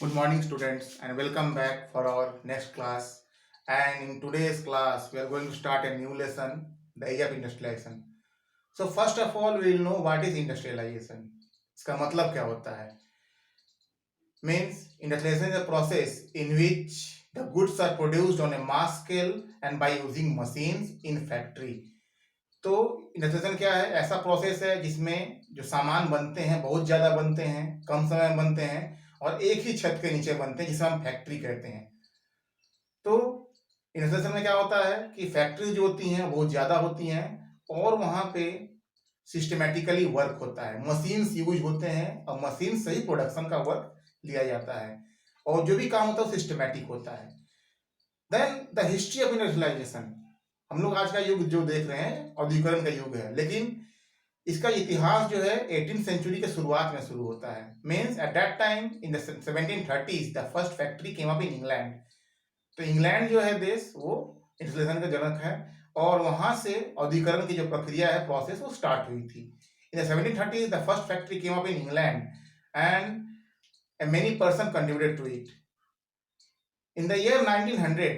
Good morning, students, and welcome back for our next class. And in today's class, we are going to start a new lesson, the age of industrialization. So, first of all, we will know what is industrialization. इसका मतलब क्या होता है? Means industrialization is a process in which the goods are produced on a mass scale and by using machines in factory. तो industrialisation क्या है? ऐसा process है जिसमें जो सामान बनते हैं बहुत ज़्यादा बनते हैं, कम समय में बनते हैं और एक ही छत के नीचे बनते हैं, जिसे हम फैक्ट्री कहते हैं। तो इंडस्ट्रियलाइजेशन में क्या होता है कि फैक्ट्री जो होती हैं बहुत ज़्यादा होती हैं और वहाँ पे सिस्टमेटिकली वर्क होता है, मशीन्स यूज होते हैं और मशीन से ही प्रोडक्शन का वर्क लिया जाता है और जो भी काम होता है वो सिस्टमेटिक होता है। Then the history of industrialisation, हम लोग आज का युग जो देख रहे हैं औद्योगिकरण का युग है, लेकिन इसका इतिहास जो है 18th सेंचुरी के शुरुआत में शुरू होता है। Means at that time in the 1730s the first factory came up in England. तो इंग्लैंड जो है देश वो इंडस्ट्रियलाइजेशन का जनक है और वहां से औद्योगिकरण की जो प्रक्रिया है प्रोसेस वो स्टार्ट हुई थी। In the 1730s the first factory came up in England and many person contributed to it. In the year 1900,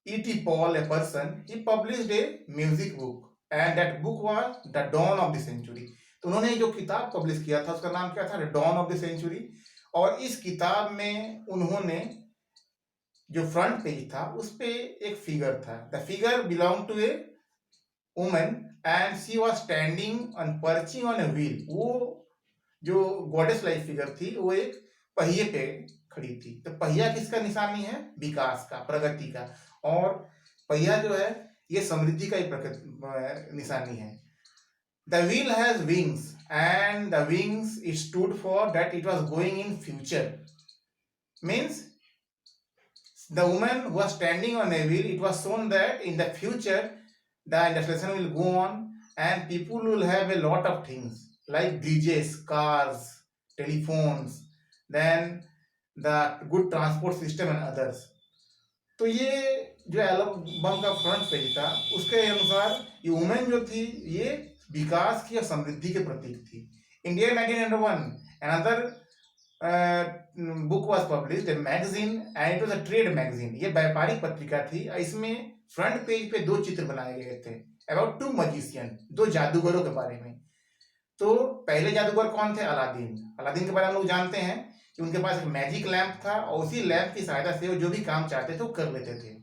E.T. Paul, a person, he published a music book and that book was The Dawn of the Century. तो उन्होंने जो किताब publish किया था उसका नाम क्या था? The Dawn of the Century। और इस किताब में उन्होंने जो फ्रंट पेज था उस पे एक फिगर था। The figure belong to a woman and she was standing on perching on a wheel. वो जो गॉडेस लाइक फिगर थी वो एक पहिए पे खड़ी थी। तो पहिया किसका निशानी है? विकास का, प्रगति का। और पहिया जो है ये समृद्धि का ही निशानी है। The wheel has wings and the wings stood for that it was going in future. Means the woman was standing on a wheel. It was shown that in the future the industrialization will go on and people will have a lot of things like bridges, cars, telephones, then the good transport system and others. तो ये जो album का front page था उसके अनुसार ये women जो थी ये विकास की और समृद्धि के प्रतीक थी। India 1901 another book was published a magazine and it was a trade magazine. ये व्यापारिक पत्रिका थी। इसमें फ्रंट पेज पे दो चित्र बनाए गए थे अबाउट टू मजिशियन, दो जादूगरों के बारे में। तो पहले जादूगर कौन थे? अलादीन। अलादीन के बारे में हम लोग जानते हैं कि उनके पास एक मैजिक लैंप था और उसी लैंप की सहायता से वो जो भी काम चाहते थे वो कर लेते थे।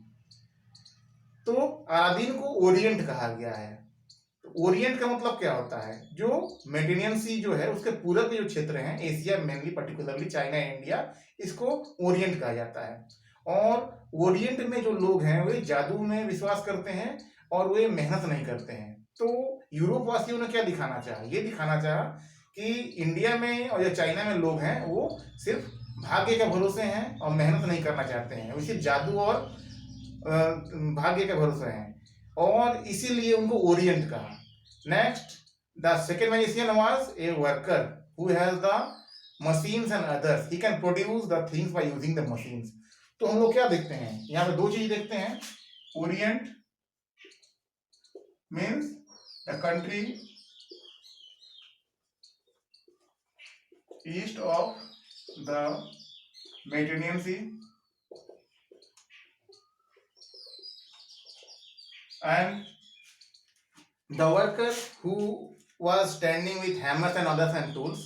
तो अलादीन को ओरिएंट कहा गया है। ओरिएंट का मतलब क्या होता है? जो मेडिटेरियन सी जो है उसके पूरब के जो क्षेत्र हैं, Asia mainly, particularly China, India, इसको ओरिएंट कहा जाता है। और ओरिएंट में जो लोग हैं वे जादू में विश्वास करते हैं और वे मेहनत नहीं करते हैं। तो यूरोप वासियों ने क्या दिखाना चाहा? ये दिखाना चाहा कि इंडिया में और जो चाइना में लोग हैं वो सिर्फ भाग्य के भरोसे हैं और मेहनत नहीं करना चाहते हैं, वो सिर्फ जादू और भाग्य के भरोसे हैं और इसीलिए उनको ओरिएंट कहा। Next, the second magician was a worker who has the machines and others. He can produce the things by using the machines. तो हम लोग क्या देखते हैं? यहाँ पे दो चीज देखते हैं। Orient means the country east of the Mediterranean Sea and the worker who was standing with hammers and others and tools,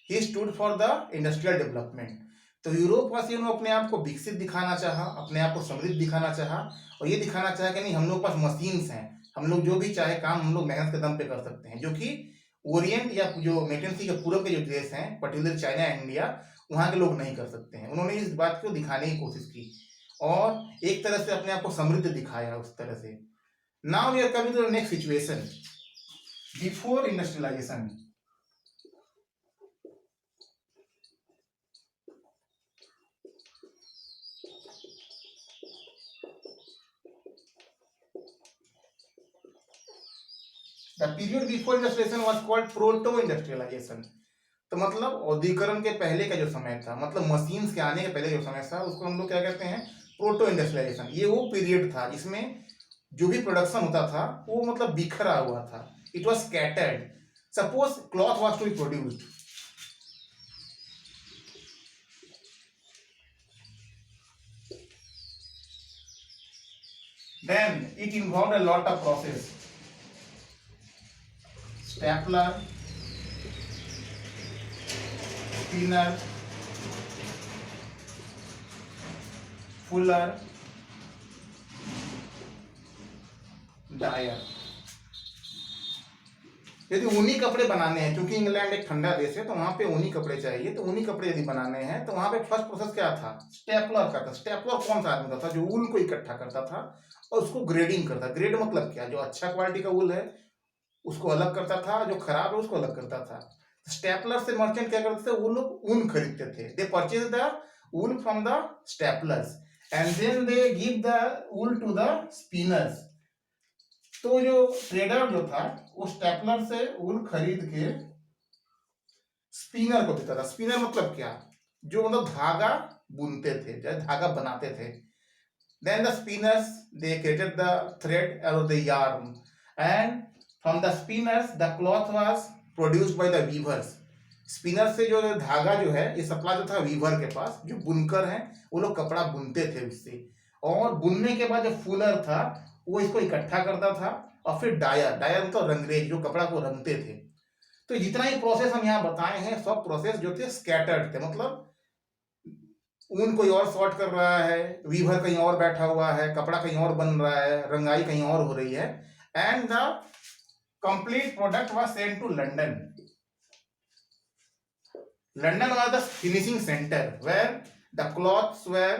he stood for the industrial development. तो यूरोप वासियों ने अपने आप को विकसित दिखाना चाहा, अपने आप को समृद्ध दिखाना चाहा और ये दिखाना चाहा कि नहीं, हम लोग पास मशीन्स हैं, हम लोग जो भी चाहे काम हम लोग मेहनत के दम पे कर सकते हैं, जो कि ओरिएंट या जो मेटेंसी के पूर्व के जो देश हैं, पर्टिकुलर चाइना, इंडिया, वहाँ के लोग नहीं कर सकते हैं। उन्होंने इस बात को दिखाने की कोशिश की और एक तरह से अपने आप को समृद्ध दिखाया उस तरह से। Now we are coming to the next situation. Before industrialization, the period before industrialization was called proto-industrialization. तो मतलब औद्योगिकरण के पहले का जो समय था, मतलब मशीन्स के आने के पहले जो समय था, उसको हम लोग क्या कहते हैं? Proto industrialisation. ये वो पीरियड था जिसमें जो भी प्रोडक्शन होता था वो मतलब बिखरा हुआ था। It was scattered. Suppose cloth was to be produced, Then it involved a lot of process. Stapler, spinner, fuller, dryer. यदि ऊनी कपड़े बनाने हैं, क्योंकि इंग्लैंड एक ठंडा देश है तो वहां पे ऊनी कपड़े चाहिए, तो ऊनी कपड़े यदि बनाने हैं तो वहां पे फर्स्ट प्रोसेस क्या था? स्टेपलर का था। स्टेपलर कौन सा आदमी था? जो ऊन को इकट्ठा करता था और उसको ग्रेडिंग करता। ग्रेड मतलब क्या? जो अच्छा क्वालिटी का ऊन है उसको अलग करता था, जो खराब है उसको अलग करता था। स्टेपलर से मर्चेंट क्या करते थे? वो लोग ऊन खरीदते थे। They purchase the wool from the staplers and then they give the wool to the spinners. तो जो ट्रेडर जो था वो स्टेपलर से ऊल खरीद के स्पिनर को देता था। स्पिनर मतलब क्या? जो मतलब धागा बुनते थे, जो धागा बनाते थे। Then the spinners they created the thread और the yarn and from the spinners the cloth was produced by the weavers. Spinner से जो धागा जो है ये सप्लाई जो था वीवर के पास, जो बुनकर हैं वो लोग कपड़ा बुनते थे उससे। और बुनने के बाद जो फूलर था वो इसको इकट्ठा करता था और फिर डायर, डायर मतलब रंगरेज, जो कपड़ा को रंगते थे। तो जितना ही प्रोसेस हम यहाँ बताए हैं सब प्रोसेस जो थे स्कैटर्ड थे, मतलब ऊन कोई और सॉर्ट कर रहा है, वीवर कहीं और बैठा हुआ है, कपड़ा कहीं और बन रहा है, रंगाई कहीं और हो रही है, and the complete product was sent to London. London was the finishing center where the cloths were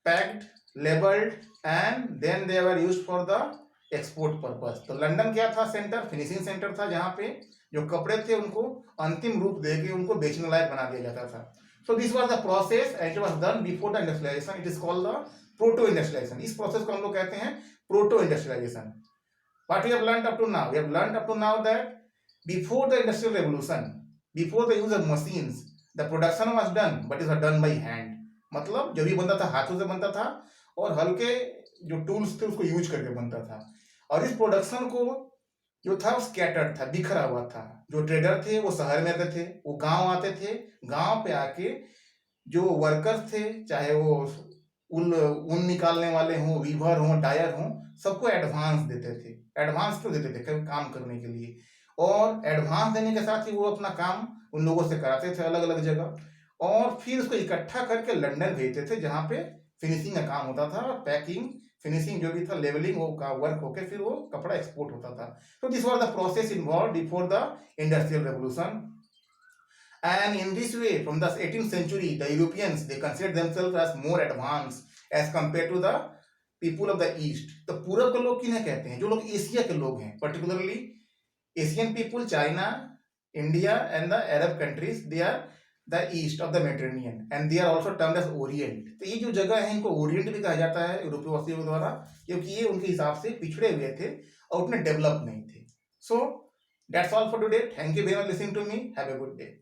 packed, labeled, and then they were used for the export purpose. तो लंदन क्या था? सेंटर, फिनिशिंग सेंटर था, जहां पे जो कपड़े थे उनको अंतिम रूप देके उनको बेचने लायक बना दिया जाता था। So this was the process and it was done before the industrialization. It is called the proto industrialization. इस प्रोसेस को हम लोग कहते हैं proto industrialization. What we have learned up to now? We have learned up to now that before the industrial revolution, before the use of machines, the production was done, but it was done by hand. मतलब जो भी बनता था हाथों से बनता था और हल्के जो टूल्स थे उसको यूज करके बनता था। और इस प्रोडक्शन को जो था स्कैटर्ड था, बिखरा हुआ था। जो ट्रेडर थे वो शहर में रहते थे, वो गांव आते थे, गांव पे आके जो वर्कर्स थे, चाहे वो ऊन निकालने वाले हों, वीवर हों, डायर हों, सबको एडवांस देते थे। एडवांस क्यों देते थे? काम करने के लिए। और एडवांस देने के साथ ही वो अपना काम उन लोगों से कराते थे अलग अलग जगह, और फिर उसको इकट्ठा करके लंदन भेजते थे जहां पे फिनिशिंग का काम होता था, पैकिंग, फिनिशिंग जो भी था, लेवलिंग वो का वर्क होके फिर वो कपड़ा एक्सपोर्ट होता था। तो this was the process involve before the industrial revolution. And in this way, from the 18th century, the Europeans they considered themselves as more advanced as compared to the people of the East. तो पूरब के लोग किन्हें कहते हैं? जो लोग Asia के लोग हैं, particularly Asian people, China, India, and the Arab countries, they are the east of the Mediterranean, and they are also termed as Orient. तो ये जो जगह है इनको ओरिएंट भी कहा जाता है यूरोपीय वासियों द्वारा, क्योंकि ये उनके हिसाब से पिछड़े हुए थे और उतने डेवलप नहीं थे। So that's all for today. Thank you very much listening to me. Have a good day.